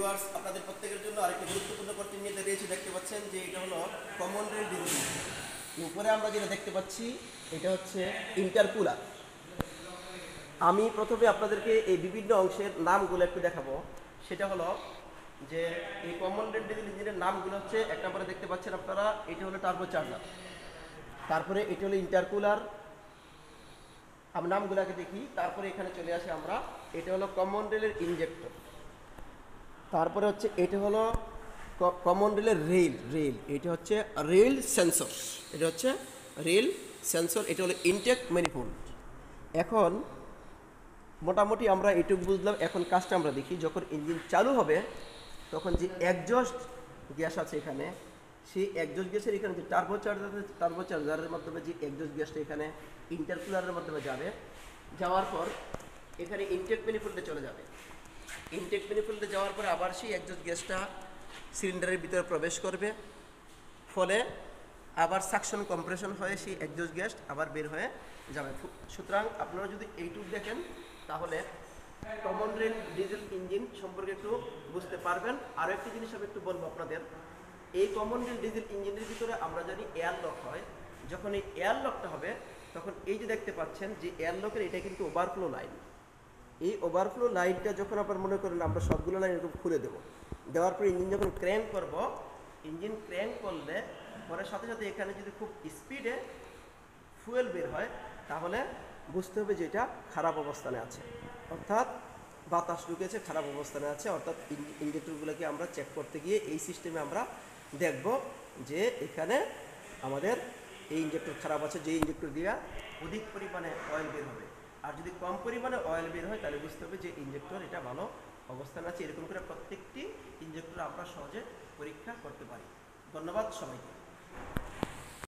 Viewers, আপনাদের প্রত্যেকের জন্য আরেকটি গুরুত্বপূর্ণ কোশ্চেন নিয়ে দাঁড়িয়েছি। দেখতে পাচ্ছেন যে এটা হলো কমন রেল ডিজিল। উপরে আমরা যেটা দেখতে পাচ্ছি এটা হচ্ছে ইন্টারকুলার। আমি প্রথমে আপনাদেরকে এই বিভিন্ন অংশের নামগুলো একটু দেখাবো। সেটা হলো যে এই কমন রেল ডিজিল ইঞ্জিনের নামগুলো হচ্ছে, এক নম্বরে দেখতে পাচ্ছেন আপনারা, এটা হলো টার্বোচার্জার, তারপরে এটা হলো ইন্টারকুলার। আমরা নামগুলোকে দেখি, তারপরে এখানে চলে আসি আমরা। এটা হলো কমন রেলের ইনজেক্টর, তারপরে হচ্ছে এটা হলো কমন রেলের রেল, এটা হচ্ছে রেল সেন্সর, এটা হচ্ছে রেল সেন্সর, এটা হলো ইনটেক ম্যানিফোল্ড। এখন মোটামুটি আমরা এটুকু বুঝলাম। এখন কাজটা আমরা দেখি, যখন ইঞ্জিন চালু হবে তখন যে একজস্ট গ্যাস আছে এখানে, সেই একজস্ট গ্যাসের এখানে যে টার্বোচার্জারের মাধ্যমে যে একজস্ট গ্যাসটা এখানে ইন্টারকুলারের মাধ্যমে যাবে, যাওয়ার পর এখানে ইনটেক ম্যানিফোল্ডে চলে যাবে। ইনটেক ম্যানিফোল্ডে যাওয়ার পরে আবার সেই একজস্ট গ্যাসটা সিলিন্ডারের ভিতরে প্রবেশ করবে, ফলে আবার সাকশন কম্প্রেশন হয়ে সেই একজস্ট গ্যাস আবার বের হয়ে যাবে। সুতরাং আপনারা যদি এইটুকু দেখেন তাহলে কমন রেল ডিজেল ইঞ্জিন সম্পর্কে একটু বুঝতে পারবেন। আরও একটি জিনিস আমি একটু বলবো আপনাদের। এই কমন রেল ডিজেল ইঞ্জিনের ভিতরে আমরা জানি এয়ার লক হয়। যখন এই এয়ার লকটা হবে তখন এই যে দেখতে পাচ্ছেন যে এয়ার লকের এটা কিন্তু ওভারফ্লো লাইন। এই ওভারফ্লো লাইনটা যখন আপনার মনে করেন আমরা সবগুলো লাইন এরকম খুলে দেবো, দেওয়ার পরে ইঞ্জিন যখন ক্র্যাঙ্ক করব, ইঞ্জিন ক্র্যাঙ্ক করলে পরে সাথে সাথে এখানে যদি খুব স্পিডে ফুয়েল বের হয় তাহলে বুঝতে হবে যে এটা খারাপ অবস্থানে আছে, অর্থাৎ বাতাস ঢুকেছে, খারাপ অবস্থানে আছে। অর্থাৎ ইঞ্জেক্টরগুলোকে আমরা চেক করতে গিয়ে এই সিস্টেমে আমরা দেখব যে এখানে আমাদের এই ইঞ্জেক্টর খারাপ আছে, যে ইঞ্জেক্টর দিয়ে অধিক পরিমাণে অয়েল বের হবে। আর যদি কম পরিমাণে অয়েল বের হয় তাহলে বুঝতে হবে যে ইঞ্জেক্টর এটা ভালো অবস্থানে আছে। এরকম করে প্রত্যেকটি ইঞ্জেক্টর আমরা সহজে পরীক্ষা করতে পারি। ধন্যবাদ সবাইকে।